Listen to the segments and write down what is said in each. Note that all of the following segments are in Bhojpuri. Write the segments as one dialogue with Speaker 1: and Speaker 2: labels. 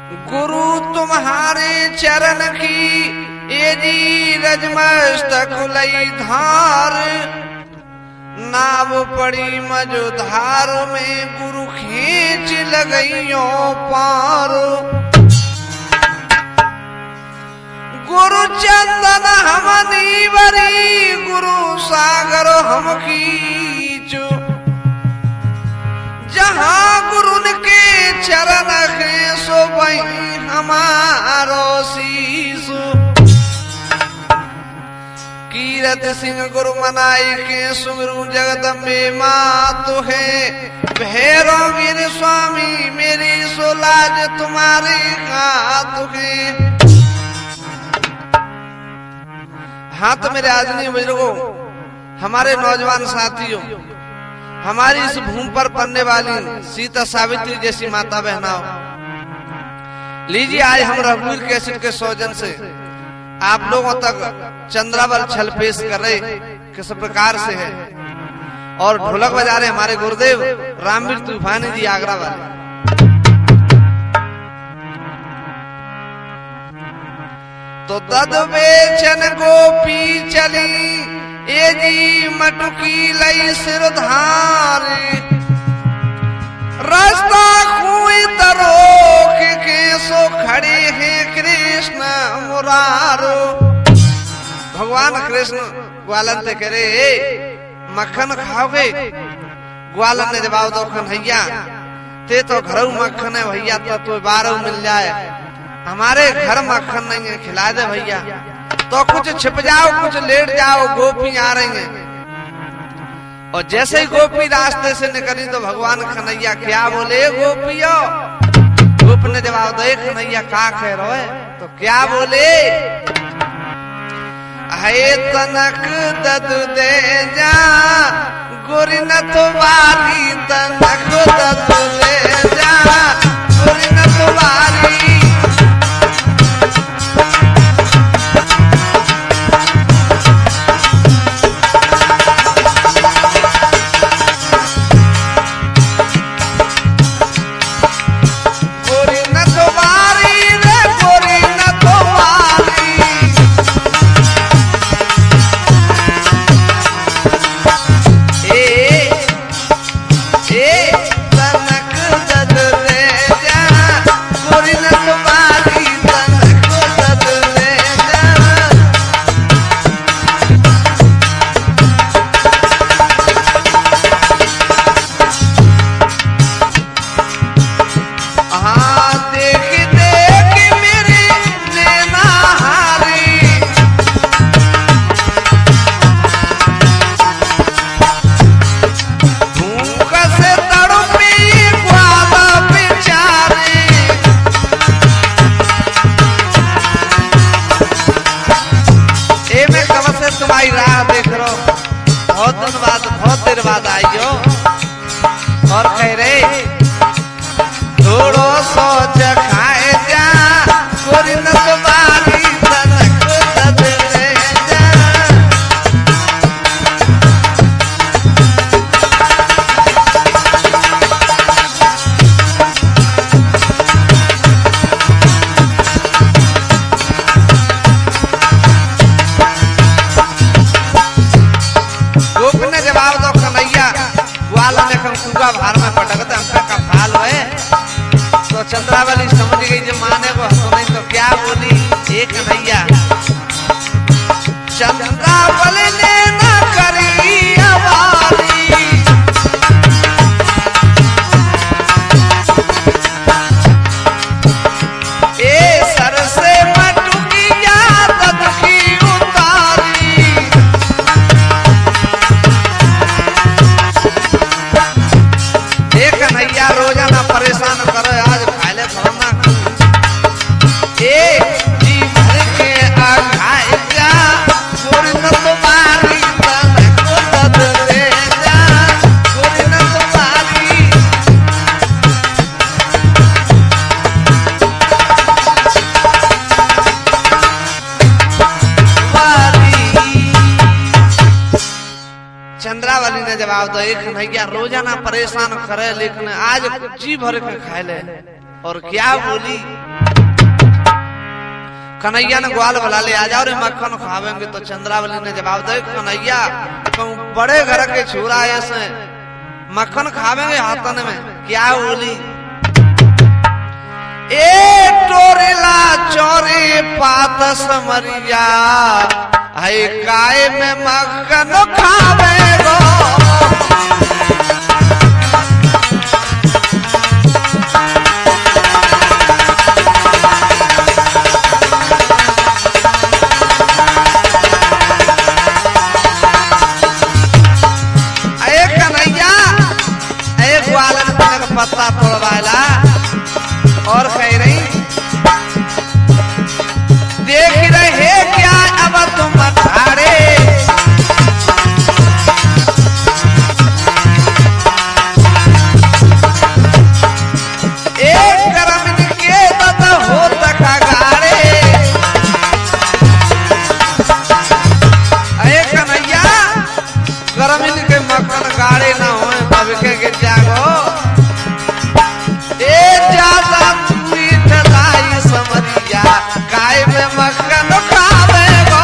Speaker 1: गुरु तुम्हारे चरण की ये जी रजमस्तक लई धार, नाव पड़ी मझधार में गुरु खींच लगइयो पार। गुरु चंदन हम नीवरी गुरु सागर हम खींचो, जहाँ गुरु के चरण है सो वही हमारो शीशो। कीरत सिंह गुरु मनाई के सुमिरु जगदम्बे मातु है, भैरव वीर स्वामी मेरी सोलाज तुम्हारे हाथ है। हाँ तो मेरे आदमी बुजुर्गों, हमारे नौजवान साथियों, हमारी इस भूमि पर पड़ने वाली सीता सावित्री जैसी माता बहनाओं, लीजिए आज हम रघुवीर कैसेट के सौजन से आप लोगों तक चंद्रावल छल पेश कर रहे किस प्रकार से है। और ढोलक बजा रहे हमारे गुरुदेव रामवीर तूफानी जी आगरा वाले। तो तद बेचन गोपी चली ये जी मटुकी लई सिरधार, रास्ता खुई तरो के सो खड़े हैं कृष्ण मुरारो। भगवान कृष्ण ग्वालन से कह रहे मक्खन खाओगे? ग्वालन ने जवाब दो कन्हैया ते तो घर मक्खन है भैया, तो 12 मिल जाए, हमारे घर मक्खन नहीं है, खिला दे भैया। तो कुछ छिप जाओ कुछ लेट जाओ, गोपी आ रही हैं। और जैसे ही गोपी रास्ते से निकली तो भगवान कन्हैया क्या बोले? गोपियों, गोप ने जवाब दे कन्हैया का कह रहे है? तो क्या बोले? है तनक दद दे जा गोरी न तो वाली, तनक दद दे जा गोरी न तो वाली। बहुत देर बाद आइयो और कह रहे थोड़ो सोच खाए जा गोरी न तुम्हारी तनक दद ले जा। भार में पटकते हमका कफाल है। तो चंद्रावली समझ गई जो माने को तो नहीं तो क्या बोली? एक कन्हैया चंद्रावली ने न करी आवारी, ए सर से मटुकी याद की उतारी। कन्हैया रोजाना परेशान करे आज खाले फलना जी भर के खाए जा गोरी न तुम्हारी तनक दद ले जा गोरी न तुम्हारी। चंद्रावली ने जवाब दो एक कन्हैया रोजाना परेशान करे लेकिन आज जी भर के खाए ले। और क्या बोली? कन्हैया ने ग्वाल बुला ले, आ जाओ रे मक्खन खावेंगे। तो चंद्रावली ने जवाब दे, कन्हैया तुम बड़े घर के छुरा ऐसे मक्खन खावेंगे हाथन में, क्या बोली? ए टोरेला चोरे पातस मरिया, है काय में मक्खन खावेगो। पत्ता तोड़वाला और कह रही, देख रहे क्या अब तुम अठारे, एक करम के तत हो तका गारे। अरे कन्हैया करमिन के मक्खन गाड़े ना हो, तब के जागो ज्यादा मीठ लाई समरिया, काय में मक्खन खावेगो।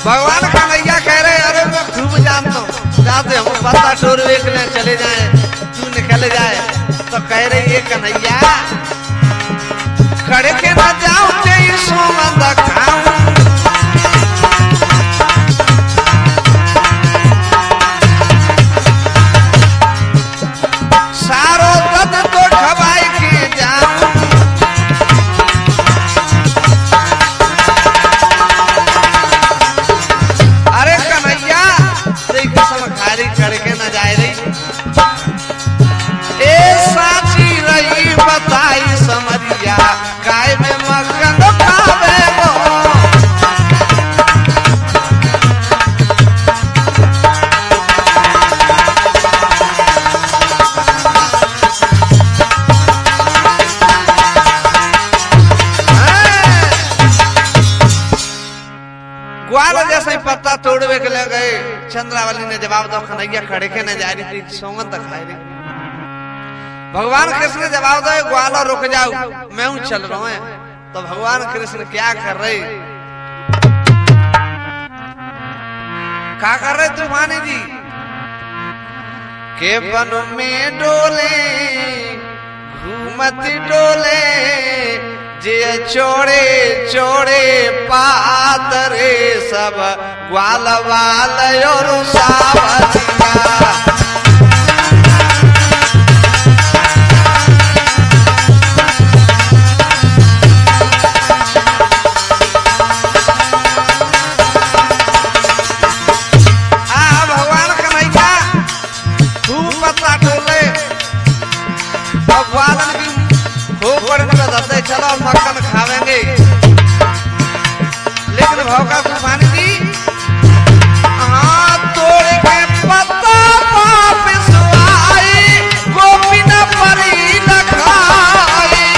Speaker 1: भगवान कन्हैया कह रहे, अरे मैं खूब जानता हूँ, जाते हम पत्ता टोर वेख ले चले जाए, तू निकल जाए। तो कह रही है कन्हैया खड़े के न जाऊं तेरी सोमंद खाऊं, सारो दद तो खवाई के जाऊं। अरे कन्हैया तेरी कसम खारी खड़े के न जाए रही, साची रही बताई समरिया, काय में मक्खन खावेगो। ग्वाल जैसे ही पत्ता तोड़वे के ले गए, चंद्रावली ने जवाब दो, कन्हैया खड़े के न जा रही थी, सोंगन तक खाई रही। भगवान कृष्ण जवाब दे, ग्वाला रुक जाओ, मैं हूं चल रहा हूं। तो भगवान कृष्ण क्या कर रहे, क्या कर रहे तूफानी जी? के बन में डोले घूमती डोले, जे चोड़े चोड़े पातरे, सब ग्वाल वाल और सावरिया। चलो मक्खन खावेंगे, लेकिन भौका तूफानी जी तोड़ के पत्ता वापिस आई, गोपी न परी न खाई।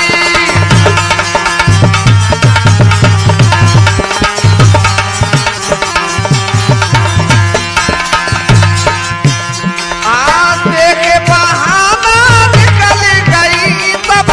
Speaker 1: देखे बहाना निकल गई, तब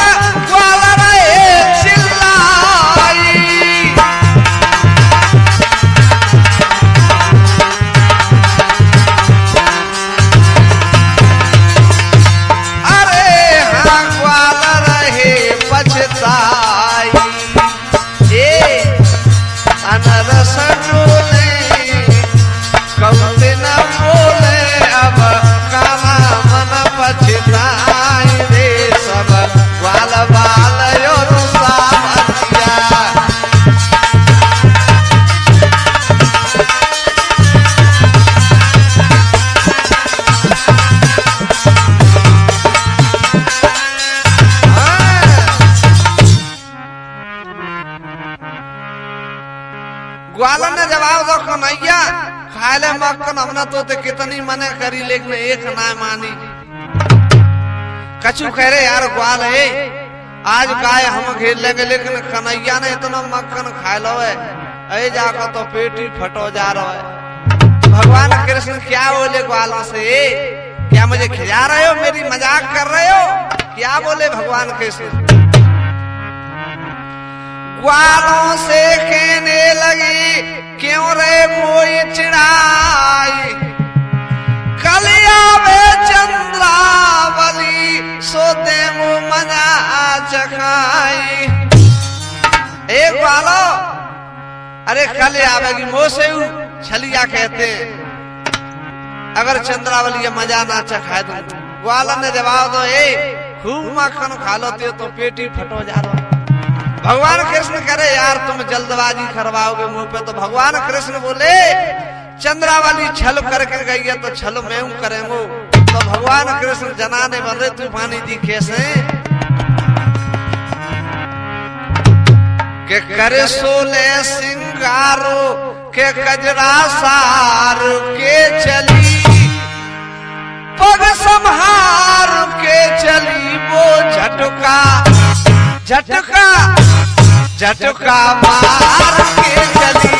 Speaker 1: ग्वालन ने जवाब दो, कन्हैया खाले मक्खन हमने तो कितनी मने करी, लेकिन एक ना मानी। कछु कह रहे यार ग्वाल है, आज गाय हम घेर लेंगे, लेकिन कन्हैया ने इतना मक्खन खा लो है, अरे जाकर तो पेट ही फटो जा रहा है। भगवान कृष्ण क्या बोले ग्वालों से, क्या मुझे खिला रहे हो, मेरी मजाक कर रहे हो, क्या बोले भगवान कृष्ण? ग्वालों से कहने लगी, क्यों रे मोई चिड़ाई, कल आवे चंद्रावली सोते मुँह मजा चखाई। एक ग्वालो, अरे कल आवेगी मोह से छलिया कहते हैं, अगर चंद्रावली ये मजा ना चखाए तो। ग्वालन ने जवाब दो, खूब मक्खन खा लोते तो पेट ही फटो जा रहा। भगवान कृष्ण करे यार तुम जल्दबाजी करवाओगे मुंह पे, तो भगवान कृष्ण बोले चंद्रावली छल करके गई है तो छल मैं हूं करेंगो। तो भगवान कृष्ण जनाने बने तूफानी जी कैसे के करे सोले सिंगारो के कजरा सार के चली, पग संहार के चली, वो झटका झटका झटका मार के चली।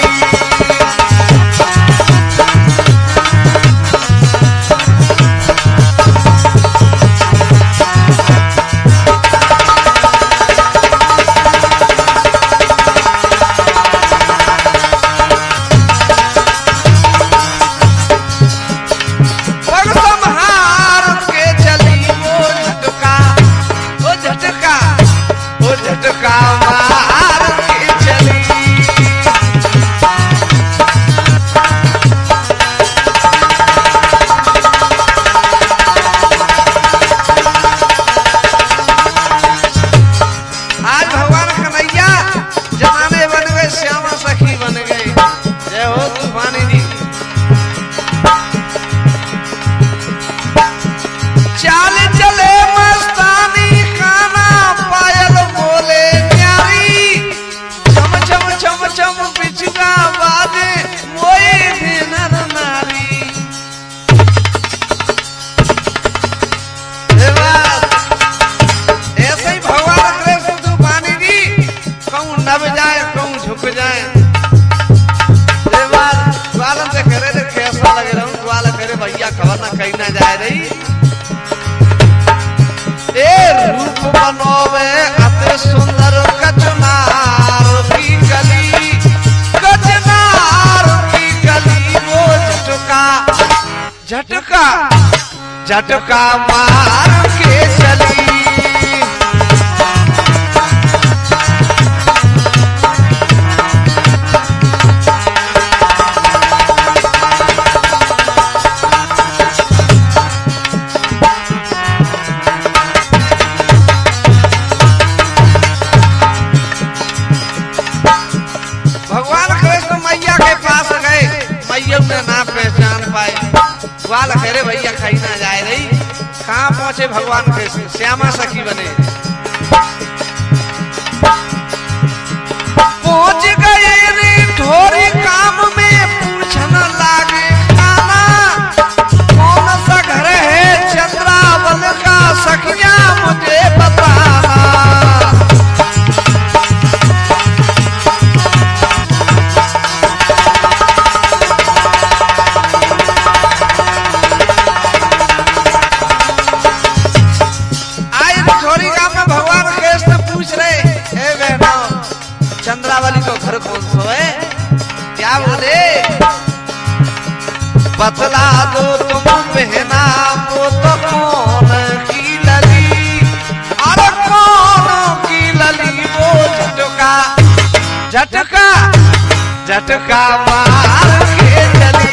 Speaker 1: खबर ना कहीं ना जाए रही। रूप बनोवे अति सुंदर कचनार की गली, कचनार की गली, वो झटका झटका झटका मार के चली। ना पहचान पाए, ग्वाल करे भैया खाई ना जाए रही। कहाँ पहुंचे भगवान कृष्ण, श्यामा सखी बने। पहुंच गए रे ढोरी काम में, पूछन लागे खाना, कौन सा घर है चंद्रावल का, सखिया मुझे बताना। चंद्रावली को घर कौन सो है, क्या बोले? बतला दो तुम बहना वो तो कौन की लली, अरे कौन की लली, वो झटका झटका झटका मार के चली।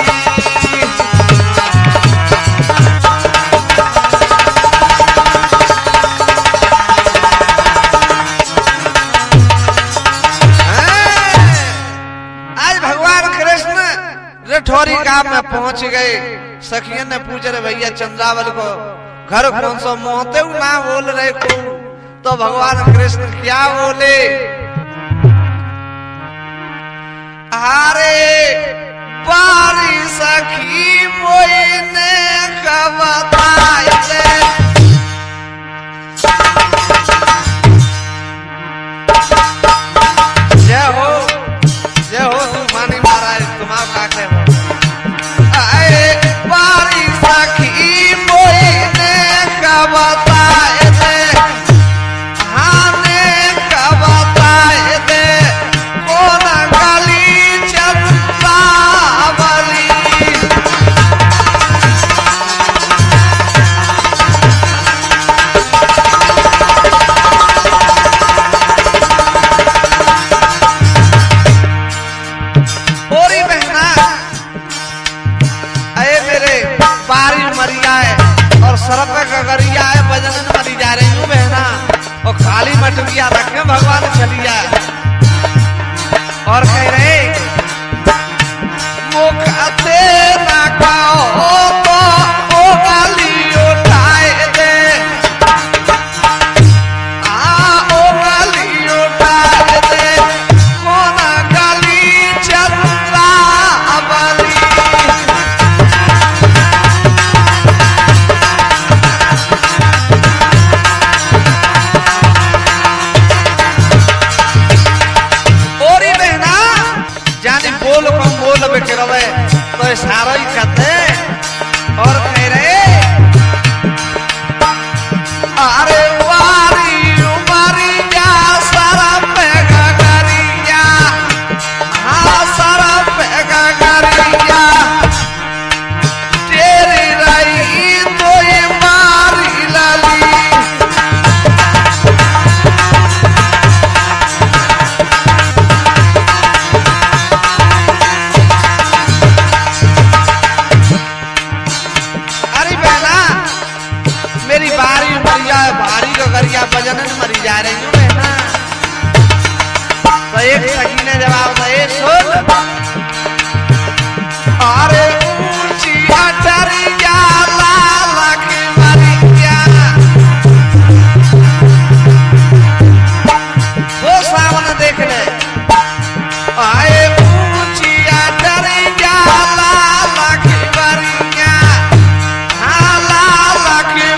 Speaker 1: ठोरी गांव में पहुंच गए, सखियन ने पूछे रे भैया चंद्रावल को घर कौन सा, मोहते ना बोल रहे को। तो भगवान कृष्ण क्या बोले, अरे पारी सखी मोइने कबताए में भगवान चलिया और कह रहे मुख तेरा कहो तो ओ गाली उठाए दे ओ गाली उठाए दे कौन गाली चंद्रा बली बोल को बोल बेकरवे तो सारा ही कहते और कह रहे अरे वारी उमरिया सारा पेगा गरिया हाँ सारा पेगा गरिया तेरी रही तो ये मारी लाली मेरी बारी उमरिया भारी को गरिया बजन मरी जा रही हूँ मैं ना तो एक सखी ने जवाब दिए सुन अरे ऊंची अटरिया लाला की मरिया वो सामने देख ले आए ऊंची अटरिया लाला की मरिया हाँ लाला की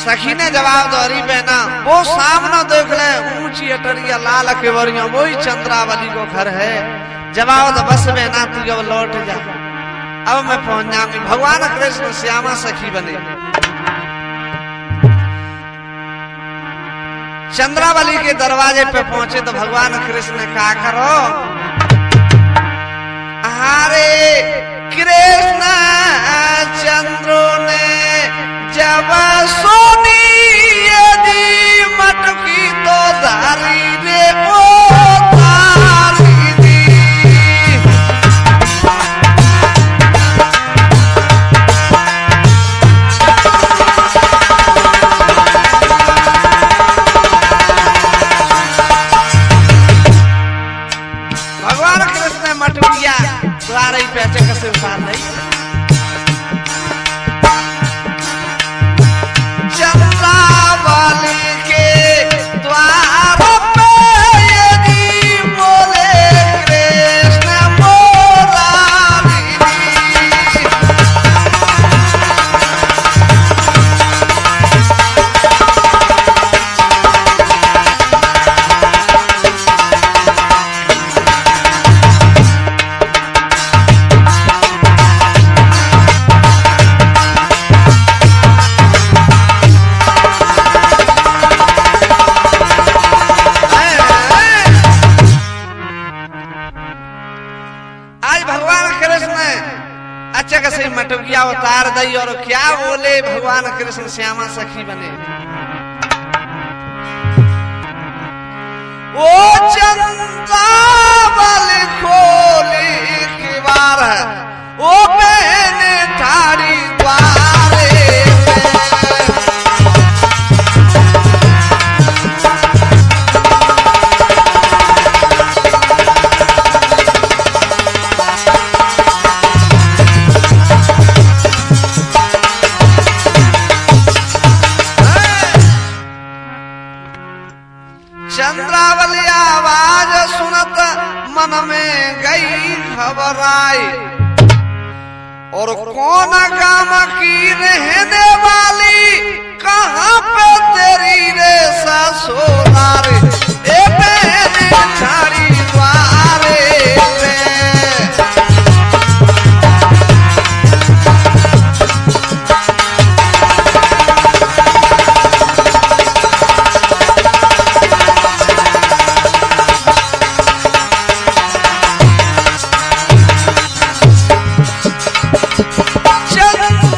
Speaker 1: सखी ने जवाब दो अरी बहना वो सामने देख ले ऊंची अटरिया लाल केवरिया वही चंद्रावली को घर है जवाब दो बस बहना तू अब लौट जा अब मैं पहुंच जाऊंगी भगवान कृष्ण श्यामा सखी बने चंद्रावली के दरवाजे पे पहुंचे तो भगवान कृष्ण ने कहा करो अरे कृष्ण चंद्रो ने जब सोनी यदि मटकी तो धारी रे ओ धारी दी भगवान कृष्ण ने मटकिया द्वारा ही पैसे कैसे उतार नहीं चंद्रावली के द्वार पे यदि बोले कृष्ण मुरारी मटकिया उतार दी और क्या बोले भगवान कृष्ण श्यामा सखी बने ओ चंद्रावली खोली की बार ओ बहन ठाड़ी द्वारे चंद्रावली आवाज सुनत मन में गई घबराई और कौन काम की रहने वाली कहाँ पे तेरी रे ससुराल ए बहन ठाड़ी द्वारे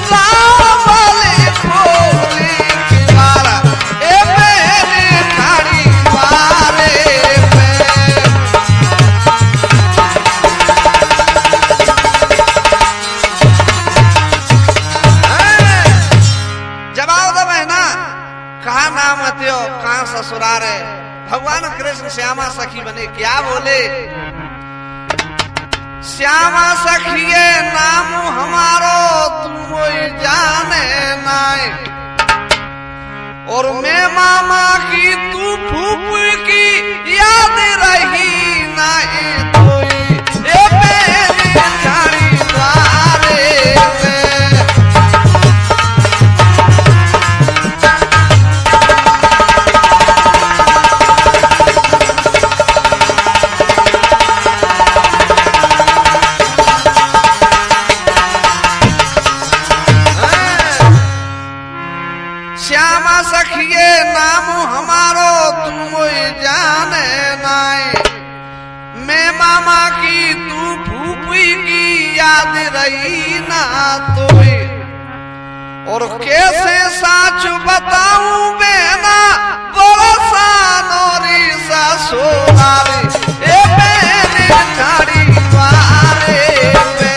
Speaker 1: चंद्रावली खोली की बार ए बहन ठाड़ी भगवान कृष्ण श्यामा सखी बने, क्या बोले? श्यामा सखिए नाम हमारो तुम जाने नाय, और मैं मामा की तू फूफू की याद रही नाय, तो ये मेरी झाड़ी द्वारे पे। श्यामा सखिए नाम हमारो तुम जाने नाय, मैं मामा की तू फूफी की याद रही ना तोय, और कैसे साच बताऊं बेना बरसा नौरी ससुरारी, ए मेरी झाड़ी द्वारे पे।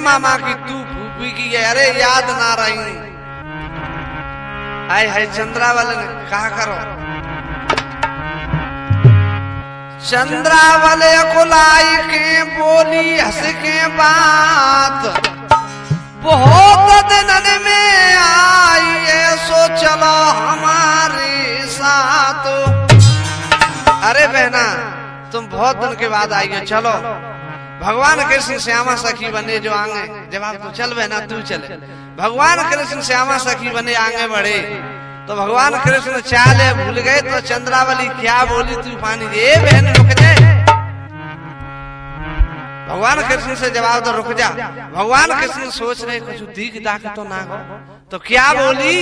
Speaker 1: मामा की तू फूफी की, अरे याद ना रही। आए है चंद्रा वाले ने कहा करो, चंद्रा वाले कुलाई के बोली हंस के बात, बहुत दिन में आई सो चलो हमारे साथ। अरे बहना तुम बहुत दिन के बाद आई हो, चलो। भगवान कृष्ण श्यामा सखी बने जो आगे, जब आप तो चल बहना तू चले। भगवान कृष्ण श्यामा सखी बने आगे बढ़े, तो भगवान कृष्ण चाले भूल गए, तो चंद्रावली क्या बोली तूफानी, ये बहन रुक जा। भगवान कृष्ण से जवाब तो रुक जा। भगवान कृष्ण सोच रहे कुछ दीख दाख तो ना हो, तो क्या बोली,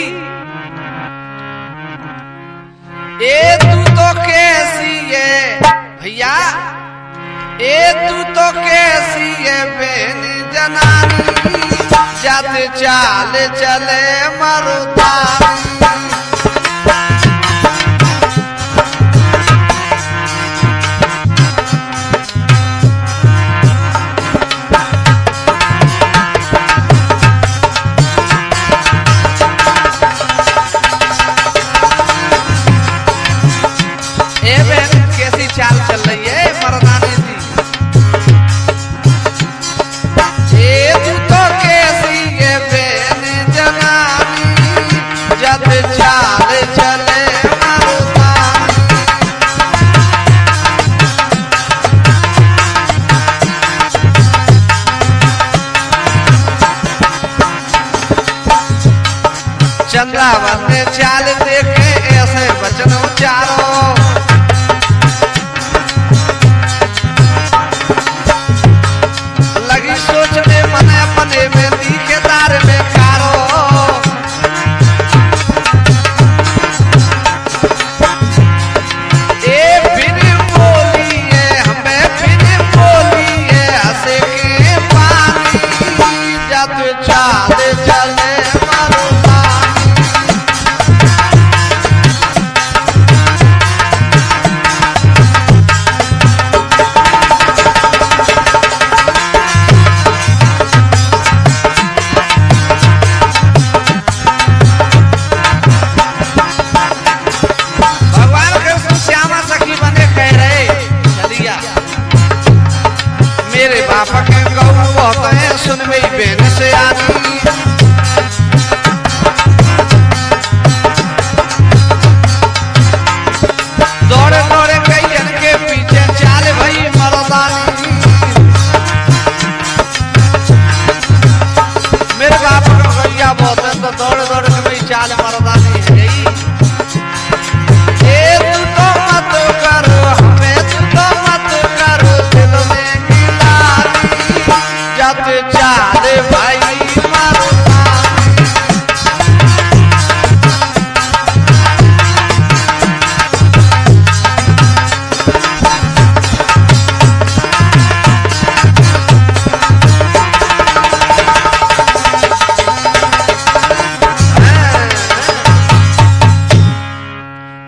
Speaker 1: ए तू तो कैसी है भैया, ए तू तो कैसी है बेनी जनानी, जाते चाल चले मरुदानी। ए बहन कैसी चाल चल रही है मर्दानी सी, चाल चले मरुदानी। चंद्रावन ने चाल देखे ऐसे वचन उचारो, लगी सोचने मने अपने में दिखे तार में कारो,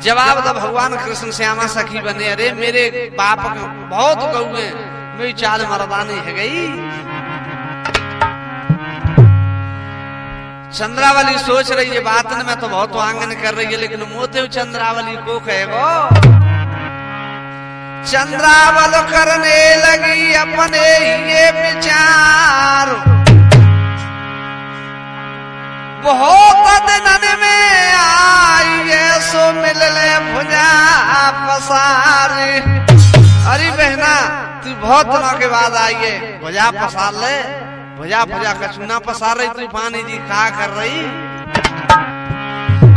Speaker 1: जवाब दो भगवान कृष्ण श्यामा सखी बने, अरे मेरे बाप बहुत गौए मेरी चाल मर्दानी है गई। चंद्रावली सोच रही है बात में तो बहुत आंगन कर रही है, लेकिन मोते चंद्रावली को कहेगो। चंद्रावल करने लगी अपने ये विचार, बहुत दिन में आई सो मिल ले भुजा पसारी। अरे बहना तू बहुत दिनों के बाद आई है, भुजा पसार ले। भुजा भुजा कचूना पसार रही तू, पानी जी खा कर रही।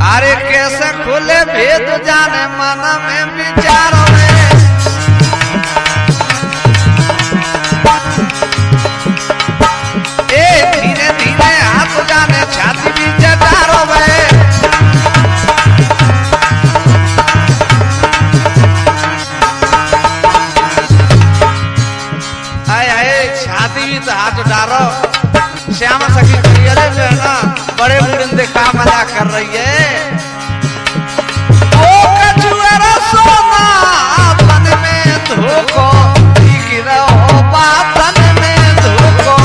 Speaker 1: अरे कैसे खुले भेद जाने मन में विचार में, धीरे धीरे हाथ जाने छाती बीच डारो में। आए आए छाती भी तो हाथ डारो। श्यामा सखी करिए जो है ना बड़े बुढ़े का मजा कर रही है। ओ कछुआ सोना तन में धोको गिरो बातन में धोको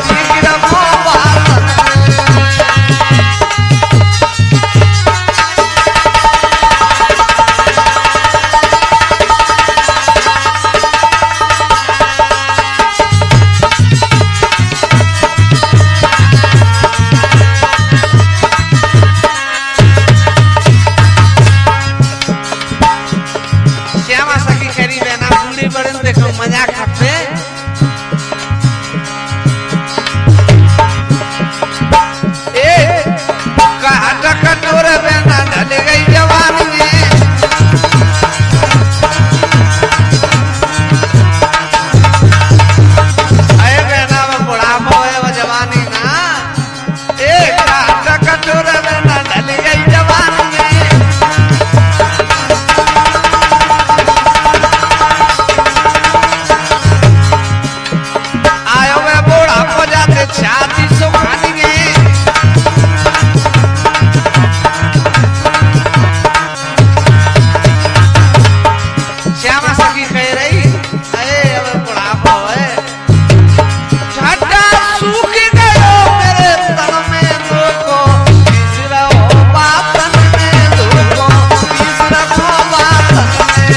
Speaker 1: गिरो बातन मजा करते। कटोरे बेना ढल गई जवानी में, अरे बेना वो बुढ़ापा है वो जवानी ना। कटोरे बेना ढल गई जवानी में, छाती सुखानी है। श्यामा सखी कह रही अरे अब बुढ़ापा है, छाटा सूख गयो मेरे तन में धोको तीसरा बातन में धोको तीसरा बातन में।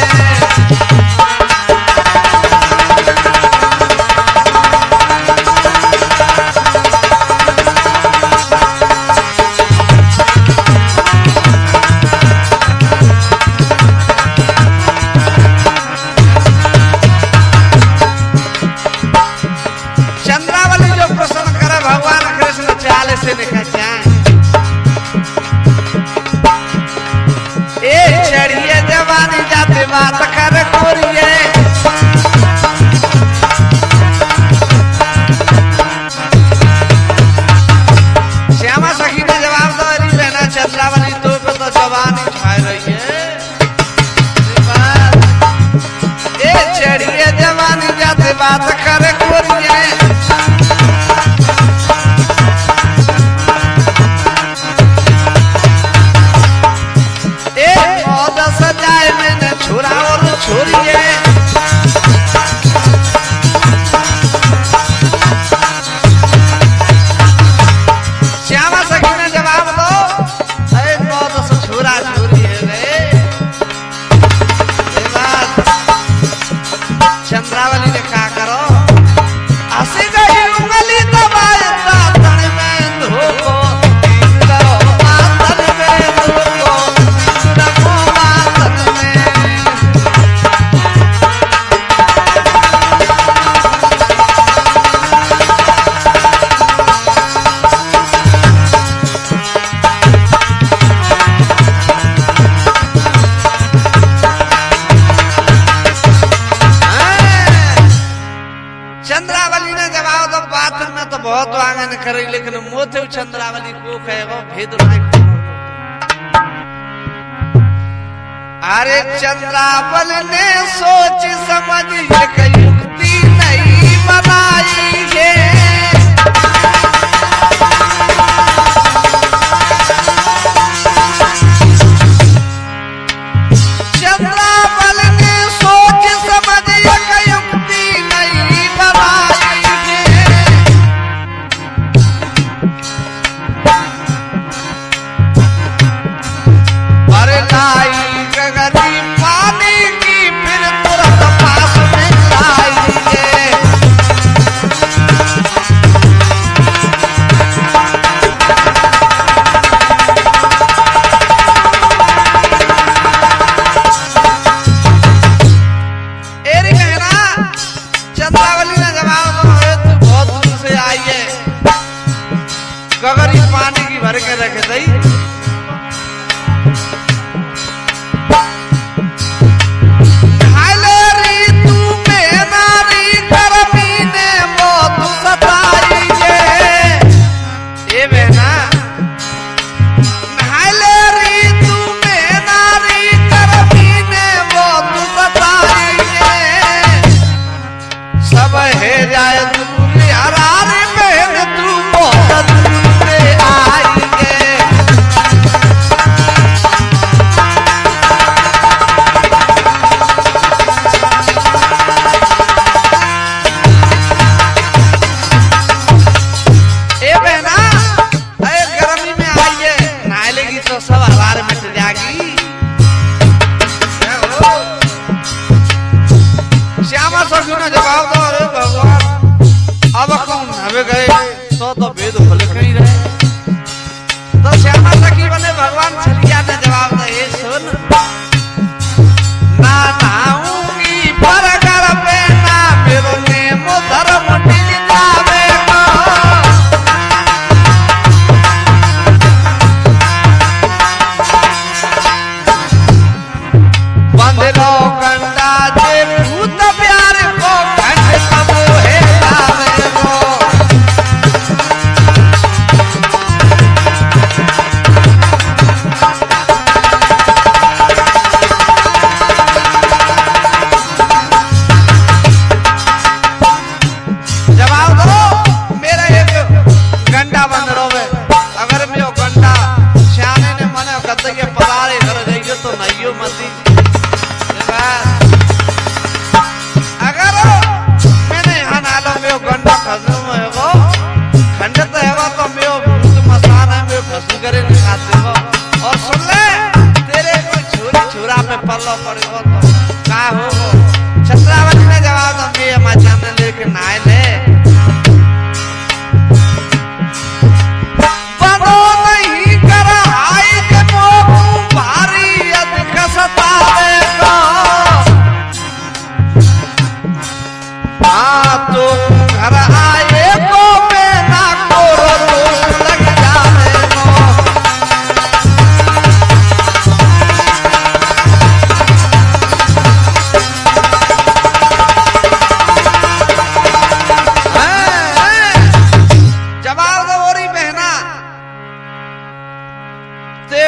Speaker 1: चढ़िए जवानी जाते बात कर खोरिए, श्यामा सखी ने जवाब दो अरे बहना चंद्रावली तो पे तो जवानी छाए रही है। चढ़िए जवानी जाते बात कर खोरिए, सजाए मैंने छोरा और छोरिए। श्यामा सखी ने जवाब दो अरे बहुत छोरा छोरी है रे। चंद्रावली ने कहा करो हंसी गई उंगली दबाए तन में धोको तन में धोको बहुत आंगन करे, लेकिन मोते चंद्रावली को कहेगो भेद नहीं। अरे चंद्रावल ने सोच समझ एक युक्ति नहीं बनाई है। हट जाएगी। श्यामा सखी ने जवाब दो, अरे भगवान अब कौन हमें गए तो वेद खोले कहीं रहे। तो श्यामा सखी बने भगवान छलिया ने जवाब दे, सुन ना नाऊंगी पर कर पे ना मेरो ने धर्म मिल जावे को। बंदरो कंडा जे भूत प्यार को घट कबो है लावे को। और सुन ले तेरे कोई छोरी छोरा पे पल्लो पड़ेगा तो का हो। छत्रावती ने जवाब दो, मैं माचा ने लेके नाय ले बनो नहीं कर आई के मोह भारी अधिक सतावे को। हाँ तो घर आए को मैं ना कोरो दोष लग जावे को।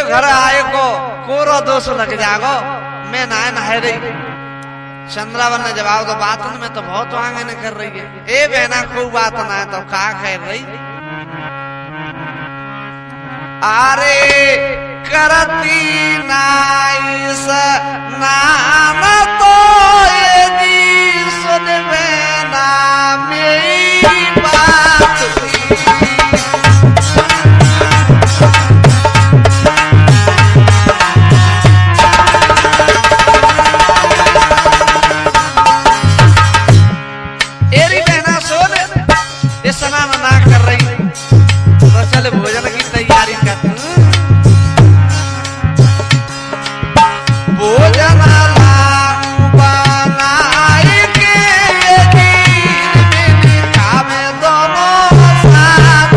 Speaker 1: घर आए को कोरो दोष लग जागो, मैं नहाए नहाए रही। चंद्रावन ने जवाब दो, बात में तो बहुत आगे न कर रही है। ए बहना खूब बात ना है तो का कह रही। अरे करती नाइस नाम तो ये दी सुन बहना मेरी बात थी। स्नान ना कर रही तो चल भोजन की तैयारी कर। भोजन बनाए के खावे दोनों साथ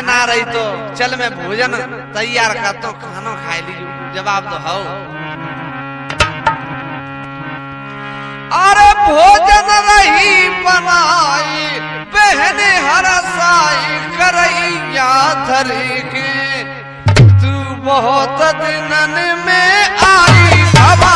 Speaker 1: ना रही तो चल मैं भोजन तैयार करता हूँ, खाना खा लीजिए। जवाब तो हो। अरे भोजन रही बनाई बहने हरसाई करैया धरी के तू बहुत दिनन में आई हवा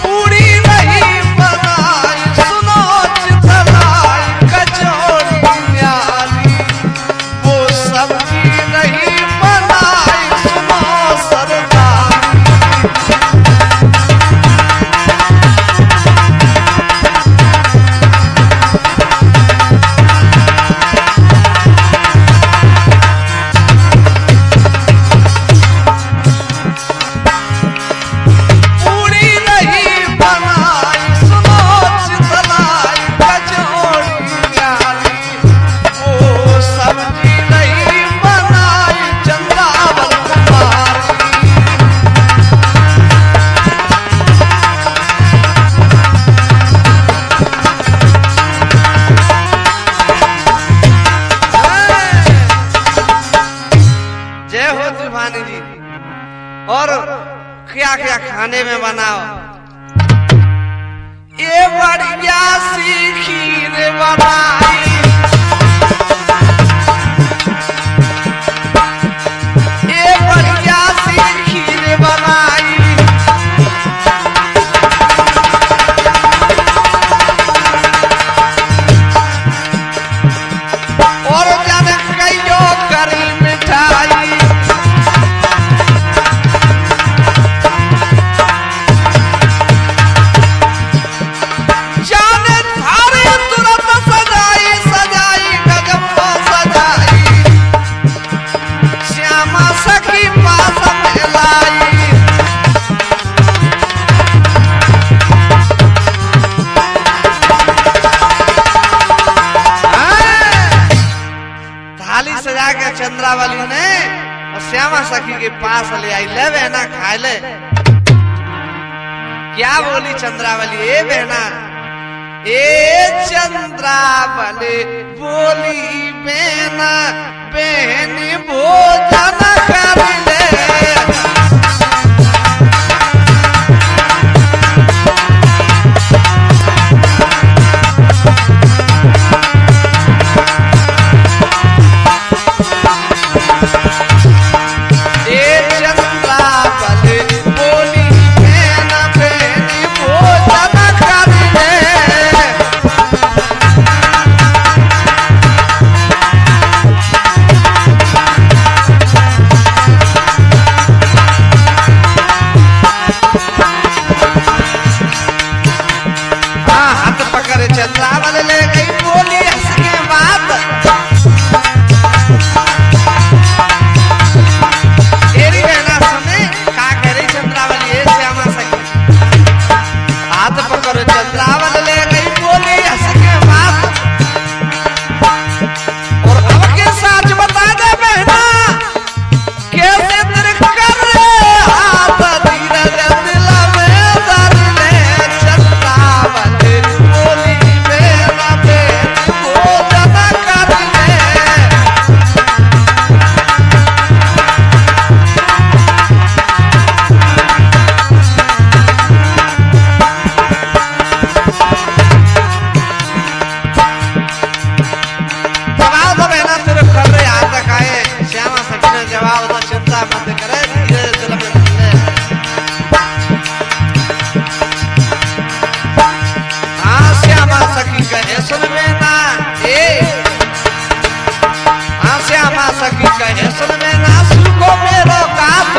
Speaker 1: पूरी नहीं बनाई सुनो चितलाई कचौड़ी क्या खाने में बनाओ। ये बढ़िया सी खीर बनाई, ये बढ़िया सी खीर बनाई, और जन कईयो करी मिठाई। जाने थारी तुरंत सजाई सजाई गजब सजाई, श्यामा सखी पास में लाई। थाली सजा के चंद्रावली ने और श्यामा सखी के पास ले आई। ले बहना खाए ले। क्या बोली चंद्रावली? ए बहना, ए चंद्रावली बोली बहना, बहनी भोजन कर ले। चंद्रावली ले गई बोली हंस के बात। तेरी बहना सुने का कह रही चंद्रावली? ये श्यामा सखी हाथ पकड़ो। चंद्रावली ले गई बोली हंस के बात। और अब के साथ बता दे बहना कैसे तेरे कर हाथ धीरज दिल में दर ले। चंद्रावली बोली सखी कहे सुन में ना सुको मेरो कात।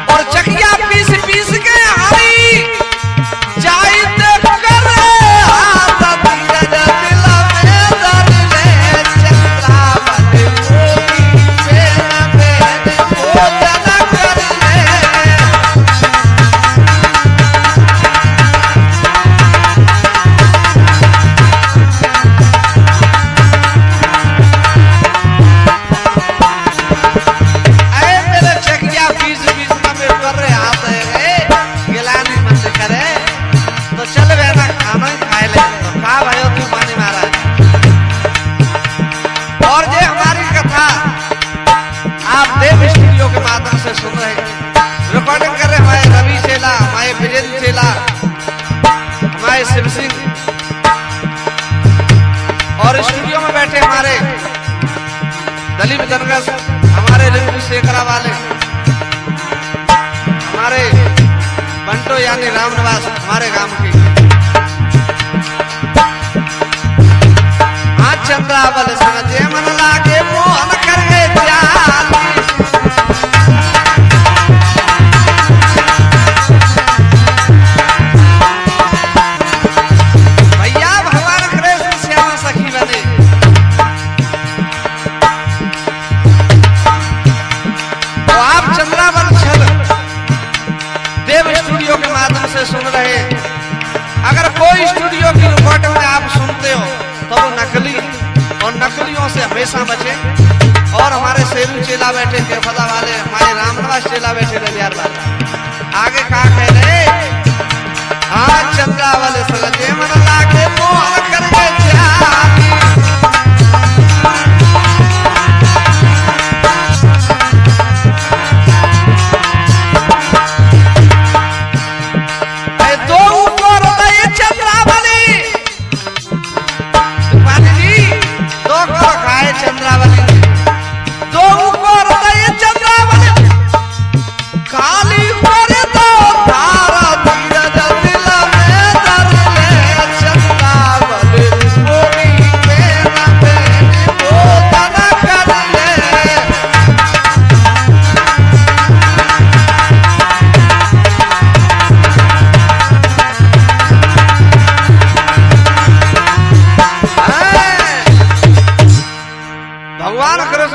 Speaker 1: और चकिया पीस पीस के हरी जाई देख कर हाथ धीरज दिल में दर ले। चंद्रावली बोली बहना बहनी भोजन कर ले। सुन रहे रिकॉर्डिंग कर रहे हमारे रवि चेला, हमारे विजेंद्र चेला, हमारे शिव सिंह, और स्टूडियो में बैठे हमारे दलीप जनगस, हमारे रिंकू शेखरा वाले, हमारे बंटो यानी रामनिवास हमारे गांव की। हाँ चंद्रावली समझे मन लागे मोहन कर गए जाली। सुन रहे अगर कोई स्टूडियो की रिकॉर्डिंग में आप सुनते हो तो वो नकली और नकलियों से हमेशा बचें।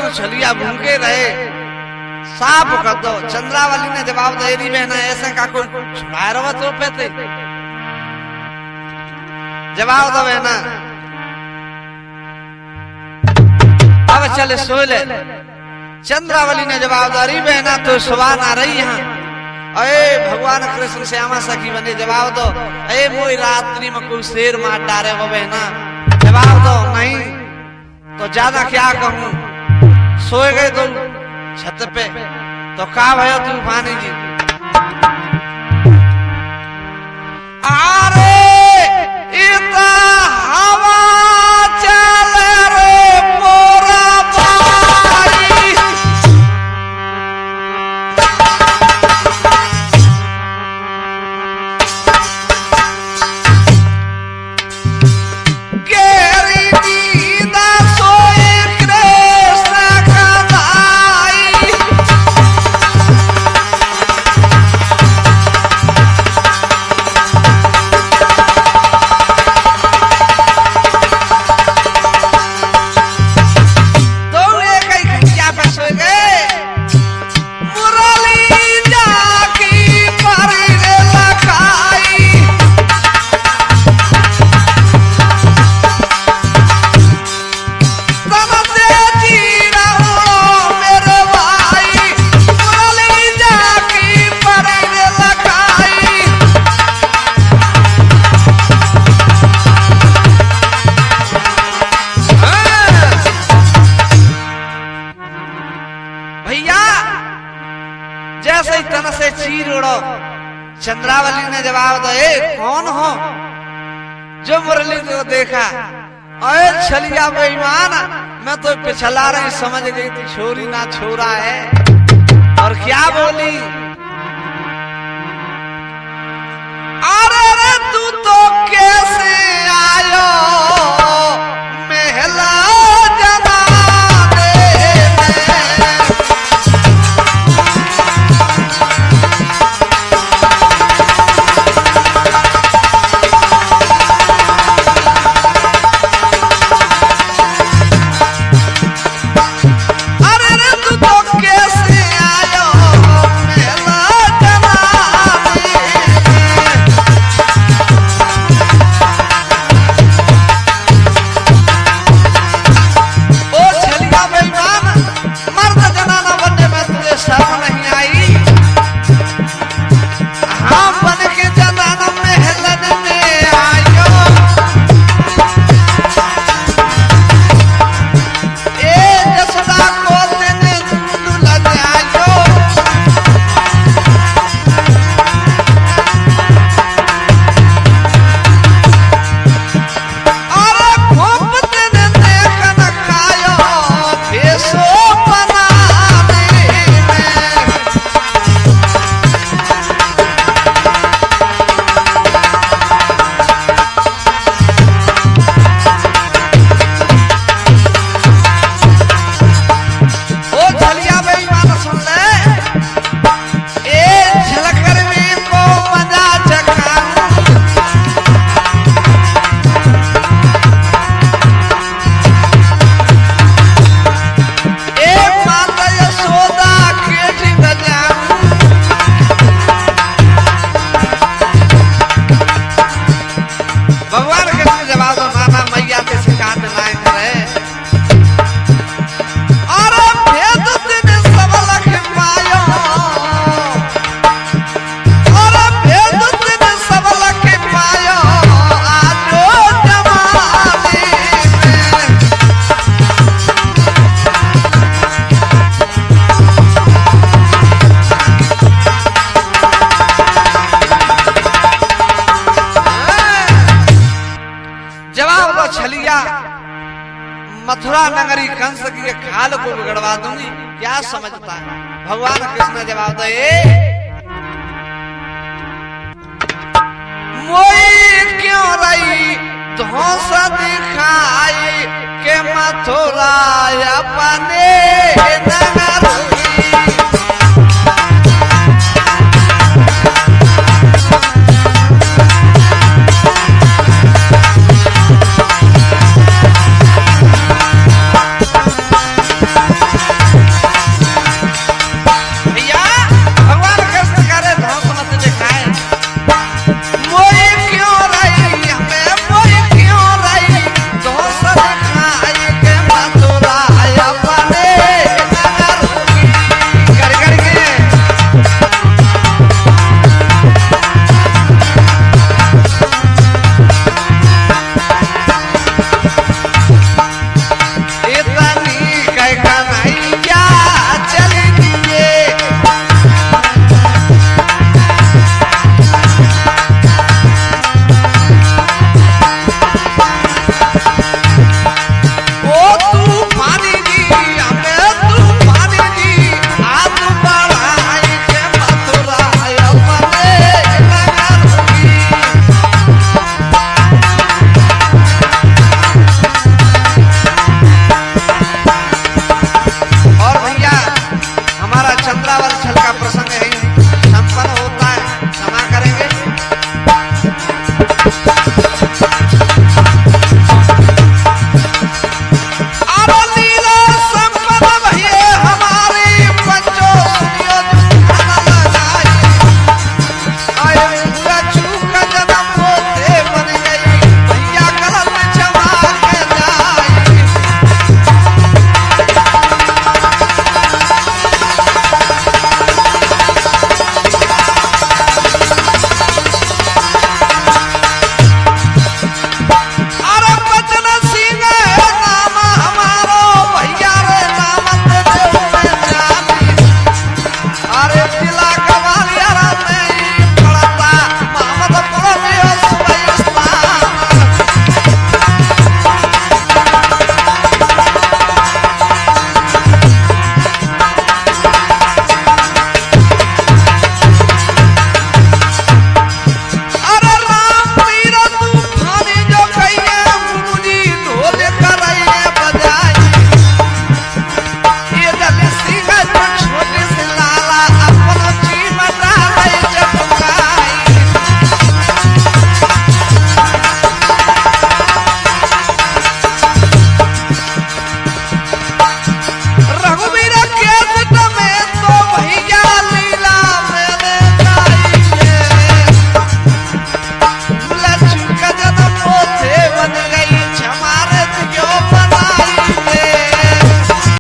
Speaker 1: तू छलिया भूखे रहे साफ कर दो। चंद्रावली ने जवाब दे री बहना ऐसा का कोई छुड़ाए रहो तो पे जवाब दो बहना अब चले सो ले। चंद्रावली ने जवाब दो अरे बहना तो सुबह आ रही यहाँ। अरे भगवान कृष्ण श्यामा सखी बने जवाब दो। अरे मोई रात्रि में कोई शेर मार डारे वो बहना जवाब दो। नहीं तो ज्यादा क्या कहूं सोए गए तो छत पे तो का भयो तूफानी जी। अरे इतना हवा चले रे पोरा बारी केरी नींदा सोए कृष्ण का दाई। चंद्रावली ने जवाब दिया कौन हो जो मुरली को देखा। अरे छलिया बेईमान मैं तो पिछला रही समझ गई थी छोरी ना छोरा है। और क्या बोली अरे तू तो कैसे आयो महला मथुरा नगरी कंस की खाल को बिगड़वा दूंगी क्या समझता है। भगवान कृष्ण जवाब दे मोई क्यों रही धोस दिखाई के मथुरा अपने नगर